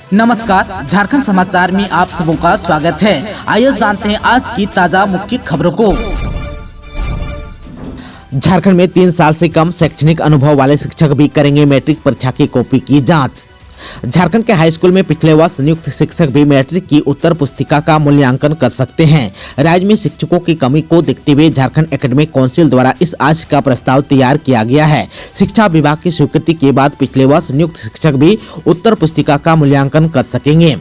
नमस्कार, झारखंड समाचार में आप सबों का स्वागत है। आइए जानते हैं आज की ताजा मुख्य खबरों को। झारखंड में 3 साल से कम शैक्षणिक अनुभव वाले शिक्षक भी करेंगे मैट्रिक परीक्षा की कॉपी की जांच। झारखंड के हाई स्कूल में पिछले वर्ष नियुक्त शिक्षक भी मैट्रिक की उत्तर पुस्तिका का मूल्यांकन कर सकते हैं। राज्य में शिक्षकों की कमी को देखते हुए झारखंड एकेडमिक काउंसिल द्वारा इस आशय का प्रस्ताव तैयार किया गया है। शिक्षा विभाग की स्वीकृति के बाद पिछले वर्ष नियुक्त शिक्षक भी उत्तर पुस्तिका का मूल्यांकन कर सकेंगे।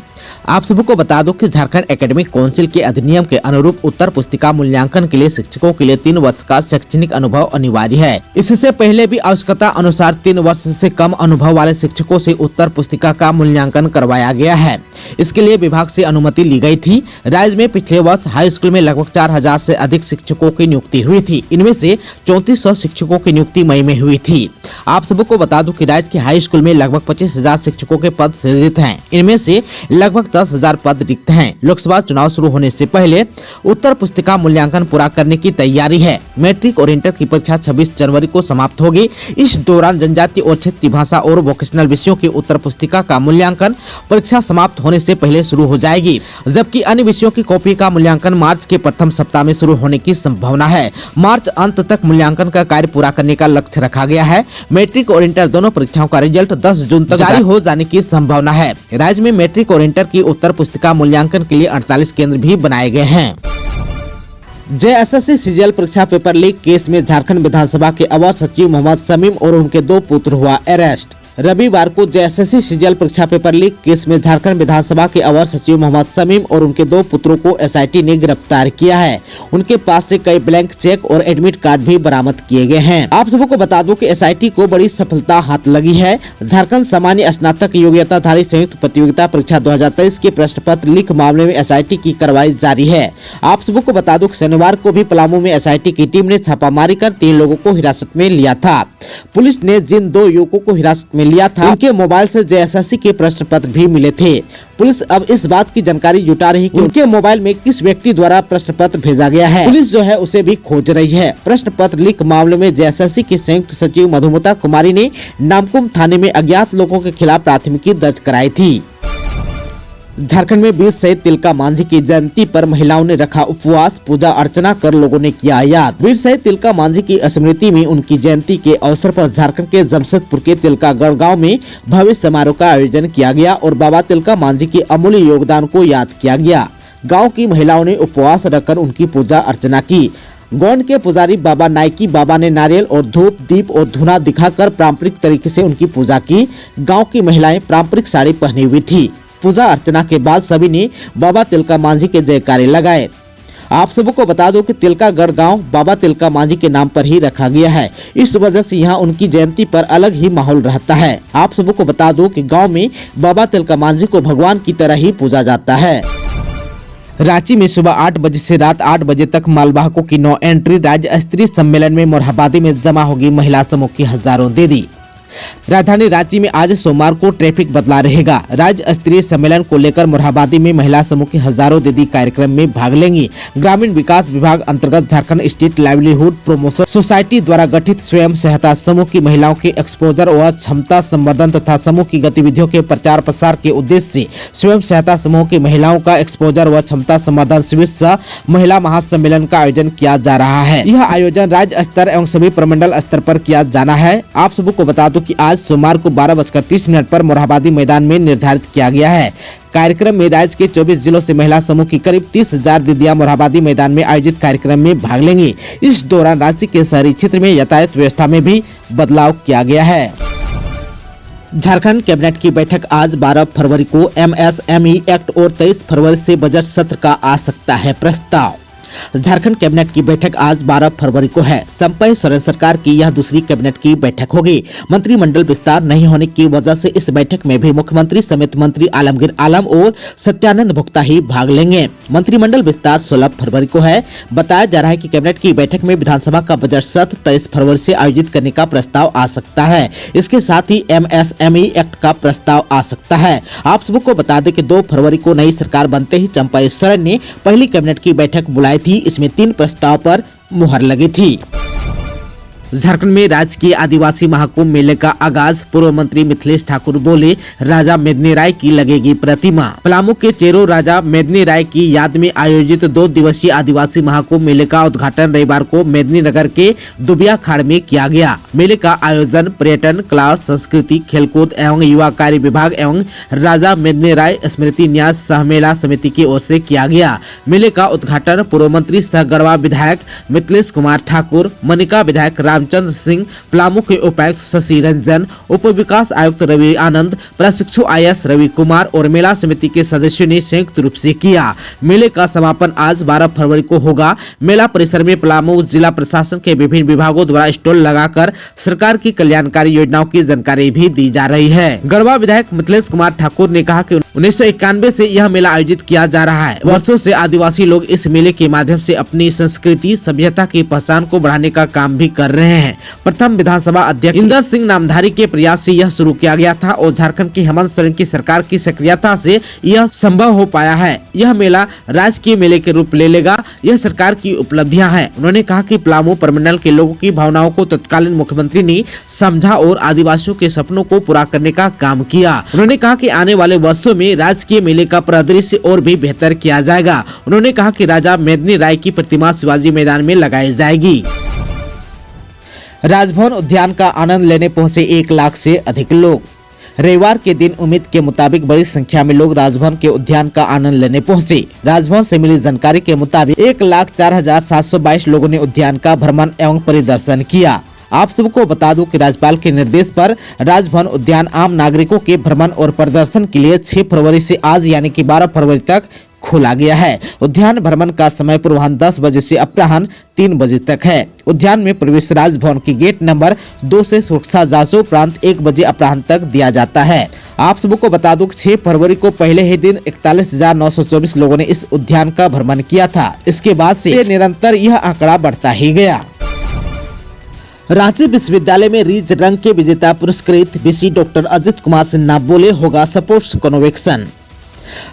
आप सबको बता दो कि झारखंड एकेडमिक काउंसिल के अधिनियम के अनुरूप उत्तर पुस्तिका मूल्यांकन के लिए शिक्षकों के लिए 3 वर्ष का शैक्षणिक अनुभव अनिवार्य है। इससे पहले भी आवश्यकता अनुसार 3 वर्ष से कम अनुभव वाले शिक्षकों से उत्तर पुस्तिका का मूल्यांकन करवाया गया है। इसके लिए विभाग से अनुमति ली गई थी। राज्य में पिछले वर्ष हाई स्कूल में लगभग 4000 से अधिक शिक्षकों की नियुक्ति हुई थी। इनमें से 3400 शिक्षकों की नियुक्ति मई में हुई थी। आप सबको बता दूं कि राज्य के हाई स्कूल में लगभग 25000 शिक्षकों के पद सृजित हैं। इनमें से लगभग 10,000 पद रिक्त हैं। लोकसभा चुनाव शुरू होने से पहले उत्तर पुस्तिका मूल्यांकन पूरा करने की तैयारी है। मैट्रिक और इंटर की परीक्षा 26 जनवरी को समाप्त होगी। इस दौरान जनजातीय और क्षेत्रीय भाषा और वोकेशनल विषयों की उत्तर पुस्तिका का मूल्यांकन परीक्षा समाप्त होने से पहले शुरू हो जाएगी, जबकि अन्य विषयों की कॉपी का मूल्यांकन मार्च के प्रथम सप्ताह में शुरू होने की संभावना है। मार्च अंत तक मूल्यांकन का कार्य पूरा करने का लक्ष्य रखा गया है। मैट्रिक और इंटर दोनों परीक्षाओं का रिजल्ट 10 जून तक जारी हो जाने की संभावना है। राज्य में मैट्रिक और इंटर की उत्तर पुस्तिका मूल्यांकन के लिए 48 केंद्र भी बनाए गए हैं। जेएसएससी सीजीएल परीक्षा पेपर लीक केस में झारखंड विधानसभा के अवर सचिव मोहम्मद शमीम और उनके 2 पुत्र हुआ अरेस्ट। रविवार को जेएसएससी सीजीएल परीक्षा पेपर लीक केस में झारखंड विधानसभा के अवर सचिव मोहम्मद शमीम और उनके 2 पुत्रों को एसआईटी ने गिरफ्तार किया है। उनके पास से कई ब्लैंक चेक और एडमिट कार्ड भी बरामद किए गए हैं। आप सबको बता दूं कि एसआईटी को बड़ी सफलता हाथ लगी है। झारखंड सामान्य स्नातक योग्यताधारी संयुक्त प्रतियोगिता परीक्षा 2023 के प्रश्न पत्र लीक मामले में एसआईटी की कार्रवाई जारी है। आप सबको बता दूं कि शनिवार को भी पलामू में एसआईटी की टीम ने छापामारी कर 3 लोगों को हिरासत में लिया था। पुलिस ने जिन 2 युवकों को हिरासत में लिया था, उनके मोबाइल से जेएसएससी के प्रश्न पत्र भी मिले थे। पुलिस अब इस बात की जानकारी जुटा रही कि उनके मोबाइल में किस व्यक्ति द्वारा प्रश्न पत्र भेजा गया है। पुलिस जो है उसे भी खोज रही है। प्रश्न पत्र लीक मामले में जेएसएससी की संयुक्त सचिव मधुमता कुमारी ने नामकुम थाने में अज्ञात लोगों के खिलाफ प्राथमिकी दर्ज कराई थी। झारखंड में वीर शहीद तिलका मांझी की जयंती पर महिलाओं ने रखा उपवास, पूजा अर्चना कर लोगों ने किया याद। वीर शहीद तिलका मांझी की स्मृति में उनकी जयंती के अवसर पर झारखंड के जमशेदपुर के तिलकागढ़ गांव में भव्य समारोह का आयोजन किया गया और बाबा तिलका मांझी के अमूल्य योगदान को याद किया गया। गाँव की महिलाओं ने उपवास रखकर उनकी पूजा अर्चना की। गोंड के पुजारी बाबा नायकी बाबा ने नारियल और धूप, दीप और धुना दिखाकर पारंपरिक तरीके से उनकी पूजा की। गाँव की महिलाएं पारंपरिक साड़ी पहनी हुई थी। पूजा अर्चना के बाद सभी ने बाबा तिलका मांझी के जयकारे लगाए। आप सबको बता दो कि तिलकागढ़ गांव बाबा तिलका मांझी के नाम पर ही रखा गया है। इस वजह से यहां उनकी जयंती पर अलग ही माहौल रहता है। आप सबको बता दो कि गांव में बाबा तिलका मांझी को भगवान की तरह ही पूजा जाता है। रांची में सुबह 8 बजे से रात 8 बजे तक मालवाहकों की नो एंट्री। राज्य स्तरीय सम्मेलन में मोरहाबादी में जमा होगी महिला समूह की हजारों दीदी। राजधानी रांची में आज सोमवार को ट्रैफिक बदला रहेगा। राज्य स्तरीय सम्मेलन को लेकर मोरहाबादी में महिला समूह की हजारों दीदी कार्यक्रम में भाग लेंगी। ग्रामीण विकास विभाग अंतर्गत Jharkhand state livelihood promotion society द्वारा गठित स्वयं सहायता समूह की महिलाओं के एक्सपोजर व क्षमता संवर्धन तथा समूह की गतिविधियों के प्रचार प्रसार के उद्देश्य से स्वयं सहायता समूह की महिलाओं का एक्सपोजर व क्षमता संवर्धन शिविर सह महिला महासम्मेलन का आयोजन किया जा रहा है। यह आयोजन राज्य स्तर एवं सभी प्रमंडल स्तर पर किया जाना है। आप सबको बता दो कि आज सोमवार को 12:30 पर मोरहाबादी मैदान में निर्धारित किया गया है। कार्यक्रम में राज्य के 24 जिलों से महिला समूह की करीब 30,000 दीदियां मोरहाबादी मैदान में आयोजित कार्यक्रम में भाग लेंगी। इस दौरान राज्य के शहरी क्षेत्र में यातायात व्यवस्था में भी बदलाव किया गया है। झारखंड कैबिनेट की बैठक आज 12 फरवरी को एमएसएमई एक्ट और 23 फरवरी से बजट सत्र का आ सकता है प्रस्ताव। झारखंड कैबिनेट की बैठक आज 12 फरवरी को है। चंपई सोरेन सरकार की यह दूसरी कैबिनेट की बैठक होगी। मंत्रिमंडल विस्तार नहीं होने की वजह से इस बैठक में भी मुख्यमंत्री समेत मंत्री आलमगीर आलम और सत्यानंद भोक्ता ही भाग लेंगे। मंत्रिमंडल विस्तार 16 फरवरी को है। बताया जा रहा है कि कैबिनेट की बैठक में विधानसभा का बजट सत्र 23 फरवरी से आयोजित करने का प्रस्ताव आ सकता है। इसके साथ ही एमएसएमई एक्ट का प्रस्ताव आ सकता है। आप सबको बता दें कि 2 फरवरी को नई सरकार बनते ही चंपई सोरेन ने पहली कैबिनेट की बैठक बुलाई थी। इसमें 3 प्रस्ताव पर मुहर लगी थी। झारखंड में राजकीय आदिवासी महाकुंभ मेले का आगाज। पूर्व मंत्री मिथिलेश ठाकुर बोले, राजा मेदिनी राय की लगेगी प्रतिमा। पलामू के चेरो राजा मेदिनी राय की याद में आयोजित 2 दिवसीय आदिवासी महाकुंभ मेले का उद्घाटन रविवार को मेदिनी नगर के दुबिया खाड़ में किया गया। मेले का आयोजन पर्यटन, कला, संस्कृति, खेलकूद एवं युवा कार्य विभाग एवं राजा मेदिनी राय स्मृति न्यास सहमेला समिति की ओर से किया गया। मेले का उद्घाटन पूर्व मंत्री सह गढ़वा विधायक मिथिलेश कुमार ठाकुर, मनिका विधायक रामचंद्र सिंह, पलामू के उपायुक्त शशि रंजन, उप विकास आयुक्त रवि आनंद, प्रशिक्षु IAS रवि कुमार और मेला समिति के सदस्यों ने संयुक्त रूप से किया। मेले का समापन आज 12 फरवरी को होगा। मेला परिसर में पलामू जिला प्रशासन के विभिन्न विभागों द्वारा स्टॉल लगाकर सरकार की कल्याणकारी योजनाओं की जानकारी भी दी जा रही है। गढ़वा विधायक मिथिलेश कुमार ठाकुर ने कहा कि 1991 से यह मेला आयोजित किया जा रहा है। वर्षों से आदिवासी लोग इस मेले के माध्यम से अपनी संस्कृति, सभ्यता की पहचान को बढ़ाने का काम भी कर रहे हैं। प्रथम विधानसभा अध्यक्ष इंदर सिंह नामधारी के प्रयास से यह शुरू किया गया था और झारखंड की हेमंत सोरेन की सरकार की सक्रियता से यह संभव हो पाया है। यह मेला राजकीय मेले के रूप ले लेगा। यह सरकार की उपलब्धियां हैं। उन्होंने कहा कि पलामू प्रमंडल के लोगों की भावनाओं को तत्कालीन मुख्यमंत्री ने समझा और आदिवासियों के सपनों को पूरा करने का काम किया। उन्होंने कहा कि आने वाले वर्षों में राजकीय मेले का परिदृश्य और भी बेहतर किया जाएगा। उन्होंने कहा कि राजा मेदिनी राय की प्रतिमा शिवाजी मैदान में लगाई जाएगी। राजभवन उद्यान का आनंद लेने पहुंचे 1 लाख से अधिक लोग। रविवार के दिन उम्मीद के मुताबिक बड़ी संख्या में लोग राजभवन के उद्यान का आनंद लेने पहुंचे। राजभवन से मिली जानकारी के मुताबिक 1,04,722 लोगों ने उद्यान का भ्रमण एवं परिदर्शन किया। आप सबको बता दूं कि राज्यपाल के निर्देश पर राजभवन उद्यान आम नागरिकों के भ्रमण और प्रदर्शन के लिए 6 फरवरी से आज यानी कि 12 फरवरी तक खोला गया है। उद्यान भ्रमण का समय पूर्वाह्न 10 बजे से अपराह्न 3 बजे तक है। उद्यान में प्रवेश राजभवन की गेट नंबर 2 से सुरक्षा जांचों उपरांत 1 बजे अपराह्न तक दिया जाता है। आप सबको बता दूं कि 6 फरवरी को पहले ही दिन 41,924 लोगों ने इस उद्यान का भ्रमण किया था। इसके बाद से निरंतर यह आंकड़ा बढ़ता ही गया। रांची विश्वविद्यालय में रीज रंग के विजेता पुरस्कृत VC डॉक्टर अजित कुमार सिन्हा बोले, होगा स्पोर्ट्स कन्वेंशन।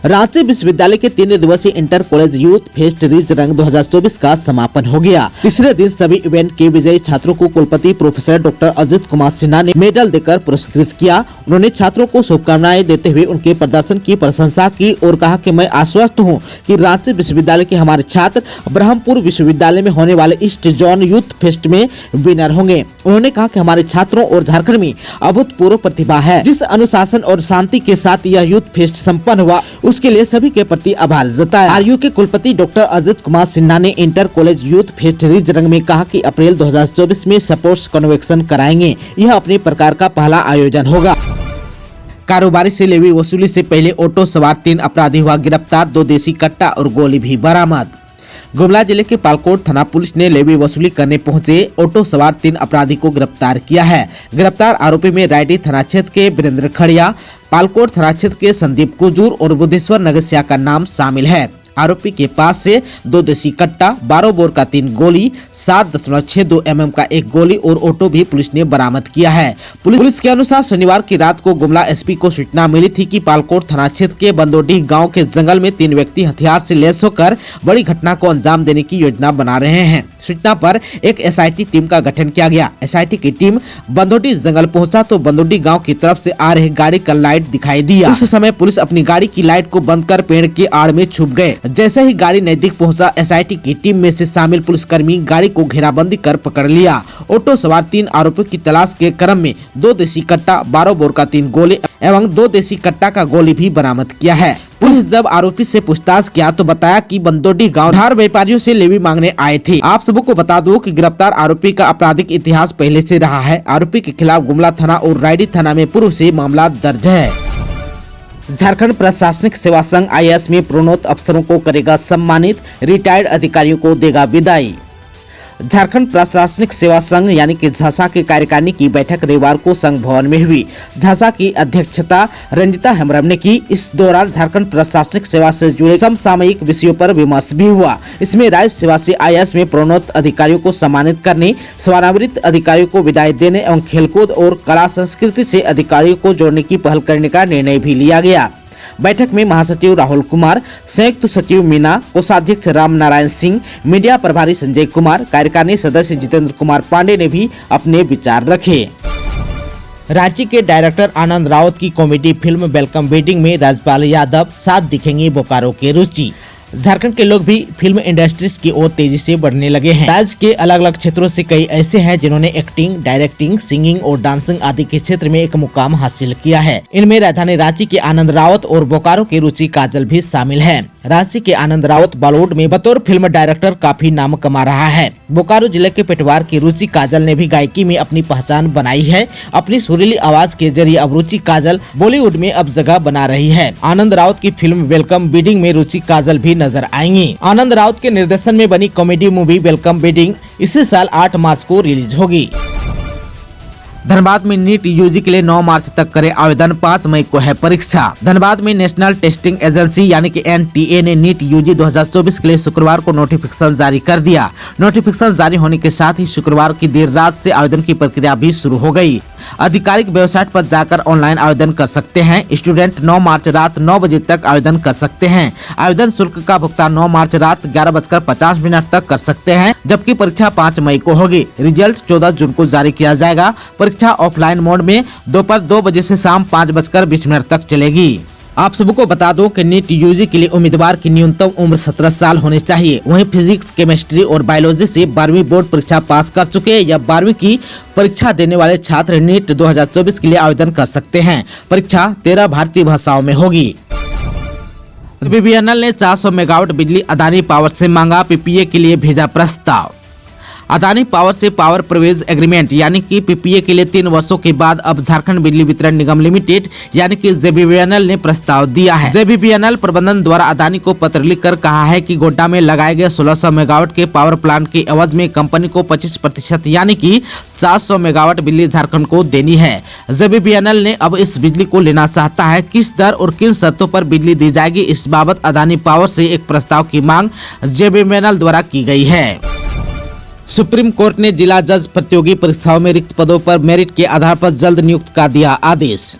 रांची विश्वविद्यालय के 3 दिवसीय इंटर कॉलेज यूथ फेस्ट रीज रंग 2024 का समापन हो गया। तीसरे दिन सभी इवेंट के विजयी छात्रों को कुलपति प्रोफेसर डॉक्टर अजित कुमार सिन्हा ने मेडल देकर पुरस्कृत किया। उन्होंने छात्रों को शुभकामनाएं देते हुए उनके प्रदर्शन की प्रशंसा की और कहा कि मैं आश्वस्त हूं कि रांची विश्वविद्यालय के हमारे छात्र ब्रह्मपुर विश्वविद्यालय में होने वाले ईस्ट जोन यूथ फेस्ट में विनर होंगे। उन्होंने कहा कि हमारे छात्रों और झारखंड में अभूतपूर्व प्रतिभा है। जिस अनुशासन और शांति के साथ यह यूथ फेस्ट सम्पन्न हुआ उसके लिए सभी के प्रति आभार जताया। RU के कुलपति डॉक्टर अजित कुमार सिन्हा ने इंटर कॉलेज यूथ फेस्ट रीज रंग में कहा कि अप्रैल 2024 में स्पोर्ट्स कन्वेंशन कराएंगे। यह अपने प्रकार का पहला आयोजन होगा। कारोबारी से लेवी वसूली से पहले ऑटो सवार 3 अपराधी हुआ गिरफ्तार। 2 देसी कट्टा और गोली भी बरामद। गुमला जिले के पालकोट थाना पुलिस ने लेवी वसूली करने पहुंचे ऑटो सवार 3 अपराधी को गिरफ्तार किया है। गिरफ्तार आरोपी में रायडी थाना क्षेत्र के वीरेंद्र खड़िया, पालकोट थाना क्षेत्र के संदीप कुजूर और बुद्धेश्वर नगसिया का नाम शामिल है। आरोपी के पास से 2 देसी कट्टा, 12 बोर का 3 गोली, 7.62 mm का 1 गोली और ऑटो भी पुलिस ने बरामद किया है। पुलिस के अनुसार शनिवार की रात को गुमला SP को सूचना मिली थी कि पालकोट थाना क्षेत्र के बंदोडीह गांव के जंगल में 3 व्यक्ति हथियार से लैस होकर बड़ी घटना को अंजाम देने की योजना बना रहे हैं। सूचना पर एक SIT टीम का गठन किया गया। SIT की टीम बंदोडीह जंगल पहुंचा तो बंदोडीह गाँव की तरफ से आ रहे गाड़ी का लाइट दिखाई दिया। उस समय पुलिस अपनी गाड़ी की लाइट को बंद कर पेड़ के आड़ में छुप गए। जैसे ही गाड़ी नजदीक पहुंचा, SIT की टीम में से शामिल पुलिसकर्मी गाड़ी को घेराबंदी कर पकड़ लिया। ऑटो सवार 3 आरोपियों की तलाश के क्रम में 2 देसी कट्टा, 12 बोर का 3 गोली एवं 2 देसी कट्टा का गोली भी बरामद किया है। पुलिस जब आरोपी से पूछताछ किया तो बताया कि बंदोडीह गांव धार व्यापारियों से लेवी मांगने आए थे। आप सबको बता दो कि गिरफ्तार आरोपी का आपराधिक इतिहास पहले से रहा है। आरोपी के खिलाफ गुमला थाना और रायडी थाना में पूर्व से मामला दर्ज है। झारखंड प्रशासनिक सेवा संघ IAS में प्रोन्नत अफसरों को करेगा सम्मानित, रिटायर्ड अधिकारियों को देगा विदाई। झारखंड प्रशासनिक सेवा संघ यानी कि झासा के कार्यकारिणी की बैठक रविवार को संघ भवन में हुई। झासा की अध्यक्षता रंजिता हेम्ब्रम ने की। इस दौरान झारखंड प्रशासनिक सेवा से जुड़े समसामयिक विषयों पर विमर्श भी हुआ। इसमें राज्य सेवा से IAS में प्रोन्नत अधिकारियों को सम्मानित करने, सेवानिवृत्त अधिकारियों को विदाई देने एवं खेलकूद और कला संस्कृति से अधिकारियों को जोड़ने की पहल करने का निर्णय भी लिया गया। बैठक में महासचिव राहुल कुमार, संयुक्त सचिव मीना, कोषाध्यक्ष राम नारायण सिंह, मीडिया प्रभारी संजय कुमार, कार्यकारिणी सदस्य जितेंद्र कुमार पांडे ने भी अपने विचार रखे। राज्य के डायरेक्टर आनंद राउत की कॉमेडी फिल्म वेलकम वेडिंग में राजपाल यादव साथ दिखेंगे बोकारो के रुचि। झारखंड के लोग भी फिल्म इंडस्ट्रीज की ओर तेजी से बढ़ने लगे हैं। राज्य के अलग अलग क्षेत्रों से कई ऐसे हैं जिन्होंने एक्टिंग, डायरेक्टिंग, सिंगिंग और डांसिंग आदि के क्षेत्र में एक मुकाम हासिल किया है। इनमें राजधानी रांची के आनंद राउत और बोकारो की रुचि काजल भी शामिल है। रांची के आनंद राउत बॉलीवुड में बतौर फिल्म डायरेक्टर काफी नाम कमा रहा है। बोकारो जिले के पेटवार की रुचि काजल ने भी गायकी में अपनी पहचान बनाई है। अपनी सुरीली आवाज के जरिए अब रुचि काजल बॉलीवुड में अब जगह बना रही है। आनंद राउत की फिल्म वेलकम वेडिंग में रुचि काजल भी नजर आएंगी। आनंद राउत के निर्देशन में बनी कॉमेडी मूवी वेलकम वेडिंग इसी साल 8 मार्च को रिलीज होगी। धनबाद में नीट यूजी के लिए 9 मार्च तक करे आवेदन, 5 मई को है परीक्षा। धनबाद में नेशनल टेस्टिंग एजेंसी यानी कि NTA ने नीट यूजी 2024 के लिए शुक्रवार को नोटिफिकेशन जारी कर दिया। नोटिफिकेशन जारी होने के साथ ही शुक्रवार की देर रात से आवेदन की प्रक्रिया भी शुरू हो गई। आधिकारिक वेबसाइट पर जाकर ऑनलाइन आवेदन कर सकते हैं। स्टूडेंट 9 मार्च रात 9 बजे तक आवेदन कर सकते हैं। आवेदन शुल्क का भुगतान 9 मार्च रात 11:50 तक कर सकते हैं, जबकि परीक्षा 5 मई को होगी। रिजल्ट 14 जून को जारी किया जाएगा। परीक्षा ऑफलाइन मोड में दोपहर 2 बजे से शाम 5:20 तक चलेगी। आप सबको बता दो कि नीट यूजी के लिए उम्मीदवार की न्यूनतम उम्र 17 साल होनी चाहिए। वहीं फिजिक्स, केमिस्ट्री और बायोलॉजी से 12वीं बोर्ड परीक्षा पास कर चुके या 12वीं की परीक्षा देने वाले छात्र नीट 2024 के लिए आवेदन कर सकते हैं। परीक्षा 13 भारतीय भाषाओं में होगी। BPNL ने 400 मेगावाट बिजली अदानी पावर से मांगा, PPA के लिए भेजा प्रस्ताव। अदानी पावर से पावर परचेज एग्रीमेंट यानी कि PPA के लिए 3 वर्षों के बाद अब झारखंड बिजली वितरण निगम लिमिटेड यानी कि JBVNL ने प्रस्ताव दिया है। JBVNL प्रबंधन द्वारा अदानी को पत्र लिखकर कहा है कि गोड्डा में लगाए गए 1600 मेगावाट के पावर प्लांट के एवज में कंपनी को 25% यानी कि 400 मेगावाट बिजली झारखंड को देनी है। JBVNL ने अब इस बिजली को लेना चाहता है। किस दर और किन शर्तों पर बिजली दी जाएगी, इस बाबत अदानी पावर से एक प्रस्ताव की मांग JBVNL द्वारा की गई है। सुप्रीम कोर्ट ने जिला जज प्रतियोगी परीक्षाओं में रिक्त पदों पर मेरिट के आधार पर जल्द नियुक्त का दिया आदेश।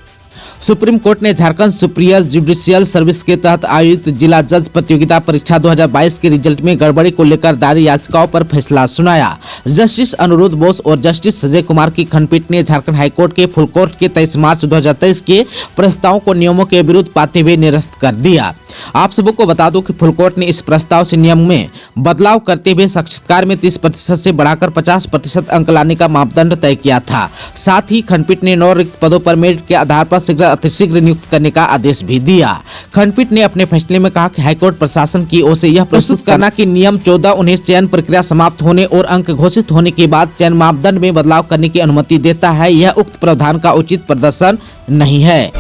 सुप्रीम कोर्ट ने झारखंड सुपीरियर जुडिशियल सर्विस के तहत आयोजित जिला जज प्रतियोगिता परीक्षा 2022 के रिजल्ट में गड़बड़ी को लेकर दायर याचिकाओं पर फैसला सुनाया। जस्टिस अनुरुद्ध बोस और जस्टिस संजय कुमार की खंडपीठ ने झारखंड हाईकोर्ट के फुल कोर्ट के 23 मार्च 2023 के प्रस्ताव को नियमों के विरुद्ध पाते हुए निरस्त कर दिया। आप सबको बता दो कि फुल कोर्ट ने इस प्रस्ताव से नियम में बदलाव करते हुए साक्षात्कार में 30% से बढ़ाकर 50% अंक लाने का मापदंड तय किया था। साथ ही खंडपीठ ने 9 रिक्त पदों पर मेरिट के आधार पर अतिशीघ्र नियुक्त करने का आदेश भी दिया। खंडपीठ ने अपने फैसले में कहा कि हाईकोर्ट प्रशासन की ओर से यह प्रस्तुत करना कि नियम 14 उन्हें चयन प्रक्रिया समाप्त होने और अंक घोषित होने के बाद चयन मापदंड में बदलाव करने की अनुमति देता है। यह उक्त प्रावधान का उचित प्रदर्शन नहीं है।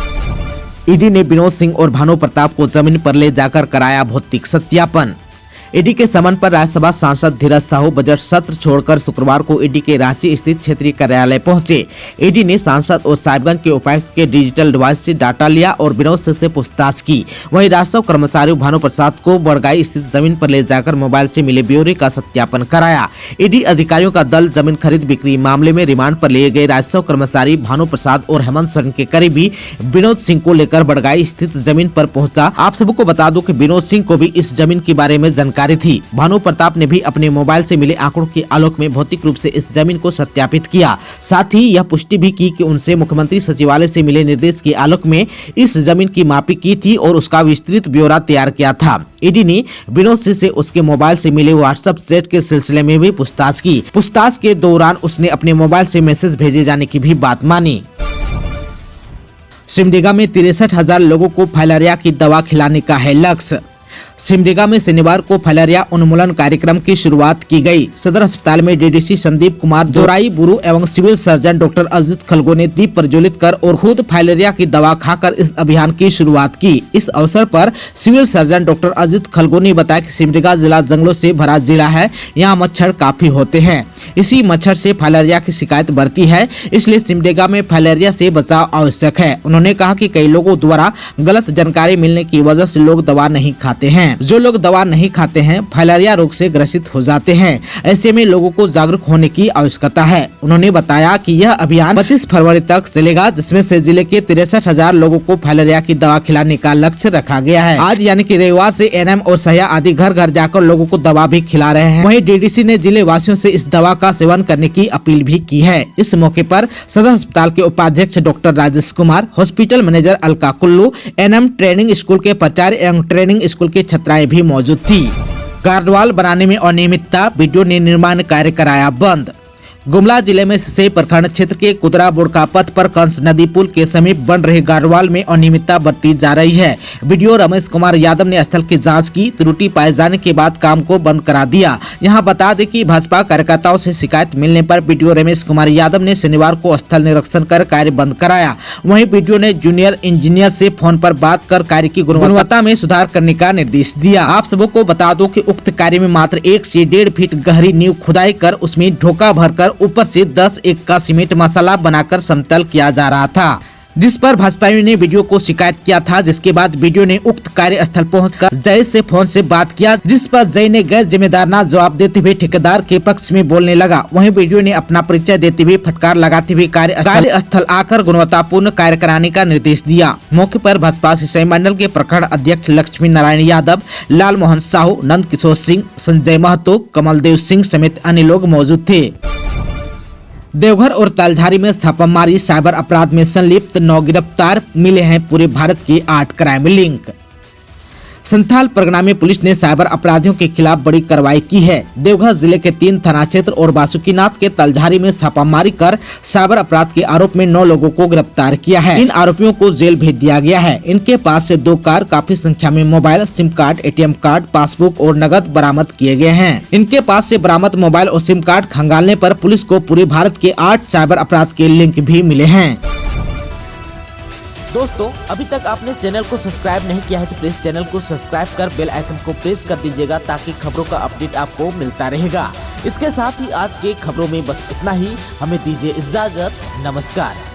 ईडी ने विनोद सिंह और भानु प्रताप को जमीन पर ले जाकर कराया भौतिक सत्यापन। ईडी के समन पर राज्यसभा सांसद धीरज साहू बजट सत्र छोड़कर शुक्रवार को ईडी के रांची स्थित क्षेत्रीय कार्यालय पहुंचे। ईडी ने सांसद और साहिबगंज के उपायुक्त के डिजिटल डिवाइस से डाटा लिया और विनोद सिंह से पूछताछ की। वहीं राजस्व कर्मचारी भानु प्रसाद को बड़गाई स्थित जमीन पर ले जाकर मोबाइल से मिले ब्यौरे का सत्यापन कराया। ईडी अधिकारियों का दल जमीन खरीद बिक्री मामले में रिमांड पर लिए गए राजस्व कर्मचारी भानु प्रसाद और हेमंत सोरेन के करीबी विनोद सिंह को लेकर बड़गाई स्थित जमीन पर पहुंचा। आप सबको बता दो कि विनोद सिंह को भी इस जमीन के बारे में जानकारी थी। भानु प्रताप ने भी अपने मोबाइल से मिले आंकड़ों के आलोक में भौतिक रूप से इस जमीन को सत्यापित किया। साथ ही यह पुष्टि भी की कि उनसे मुख्यमंत्री सचिवालय से मिले निर्देश के आलोक में इस जमीन की मापी की थी और उसका विस्तृत ब्यौरा तैयार किया था। ईडी ने विनोद सिंह से उसके मोबाइल से मिले व्हाट्सएप चैट के सिलसिले में भी पूछताछ की। पूछताछ के दौरान उसने अपने मोबाइल से मैसेज भेजे जाने की भी बात मानी। सिमडेगा में 63,000 लोगों को फाइलेरिया की दवा खिलाने का है लक्ष्य। सिमडेगा में शनिवार को फाइलेरिया उन्मूलन कार्यक्रम की शुरुआत की गई। सदर अस्पताल में डीडीसी संदीप कुमार दोराई बुरु एवं सिविल सर्जन डॉक्टर अजित खलगो ने दीप प्रज्वलित कर और खुद फाइलेरिया की दवा खाकर इस अभियान की शुरुआत की। इस अवसर पर सिविल सर्जन डॉक्टर अजित खलगो ने बताया कि सिमडेगा जिला जंगलों से भरा जिला है। यहाँ मच्छर काफी होते हैं। इसी मच्छर से फाइलेरिया की शिकायत बढ़ती है, इसलिए सिमडेगा में फाइलेरिया से बचाव आवश्यक है। उन्होंने कहा कि कई लोगों द्वारा गलत जानकारी मिलने की वजह से लोग दवा नहीं खाते हैं। हैं। जो लोग दवा नहीं खाते हैं फाइलेरिया रोग से ग्रसित हो जाते हैं। ऐसे में लोगों को जागरूक होने की आवश्यकता है। उन्होंने बताया कि यह अभियान 25 फरवरी तक चलेगा, जिसमें से जिले के 63,000 लोगों को फाइलेरिया की दवा खिलाने का लक्ष्य रखा गया है। आज यानी कि रविवार से एनएम और सहिया आदि घर घर जाकर लोगों को दवा भी खिला रहे हैं। वहीं डीडीसी ने जिले वासियों से इस दवा का सेवन करने की अपील भी की है। इस मौके पर सदर अस्पताल के उपाध्यक्ष doctor Rajesh Kumar, hospital manager Alka Kullu, ANM training school के प्राचार्य एवं ट्रेनिंग स्कूल की छात्राएं भी मौजूद थी। गार्डवाल बनाने में अनियमितता, वीडियो ने निर्माण कार्य कराया बंद। गुमला जिले में सिसई प्रखंड क्षेत्र के कुदरा बोड़का पथ पर कंस नदी पुल के समीप बन रहे गार्डवाल में अनियमितता बरती जा रही है। वीडियो रमेश कुमार यादव ने स्थल की जांच की, त्रुटि पाए जाने के बाद काम को बंद करा दिया। यहां बता दें कि भाजपा कार्यकर्ताओं से शिकायत मिलने पर वीडियो रमेश कुमार यादव ने शनिवार को स्थल निरीक्षण कर कार्य बंद कराया। वहीं वीडियो ने जूनियर इंजीनियर से फोन पर बात कर कार्य की गुणवत्ता में सुधार करने का निर्देश दिया। आप सबको बता दो कि उक्त कार्य में मात्र 1 से 1.5 फीट गहरी नींव खुदाई कर उसमें ढोका भरकर ऊपर से 10 एक का सीमेंट मसाला बनाकर समतल किया जा रहा था, जिस पर भाजपाइयों ने वीडियो को शिकायत किया था। जिसके बाद वीडियो ने उक्त कार्यस्थल पहुंचकर जय से फोन से बात किया, जिस पर जय ने गैर जिम्मेदाराना जवाब देते हुए ठेकेदार के पक्ष में बोलने लगा। वहीं वीडियो ने अपना परिचय देते हुए फटकार लगाते हुए कार्यस्थल आकर गुणवत्तापूर्ण कार्य कराने का निर्देश दिया। मौके पर भाजपा सिसई मंडल के प्रखंड अध्यक्ष लक्ष्मी नारायण यादव, लाल मोहन साहू, नंद किशोर सिंह, संजय महतो, कमलदेव सिंह समेत अन्य लोग मौजूद थे। देवघर और तालझारी में छापामारी, साइबर अपराध में संलिप्त 9 गिरफ्तार, मिले हैं पूरे भारत के 8 क्राइम लिंक। संथाल परगना में पुलिस ने साइबर अपराधियों के खिलाफ बड़ी कार्रवाई की है। देवघर जिले के 3 थाना क्षेत्र और बासुकीनाथ के तालझारी में छापामारी कर साइबर अपराध के आरोप में 9 लोगों को गिरफ्तार किया है। इन आरोपियों को जेल भेज दिया गया है। इनके पास से 2 कार, काफी संख्या में mobile, SIM card, ATM card, passbook और नकद बरामद किए गए हैं। इनके पास से बरामद मोबाइल और सिम कार्ड खंगालने पर पुलिस को पूरे भारत के 8 साइबर अपराध के लिंक भी मिले हैं। दोस्तों, अभी तक आपने चैनल को सब्सक्राइब नहीं किया है तो प्लीज चैनल को सब्सक्राइब कर बेल आइकन को प्रेस कर दीजिएगा, ताकि खबरों का अपडेट आपको मिलता रहेगा। इसके साथ ही आज के खबरों में बस इतना ही। हमें दीजिए इजाजत। नमस्कार।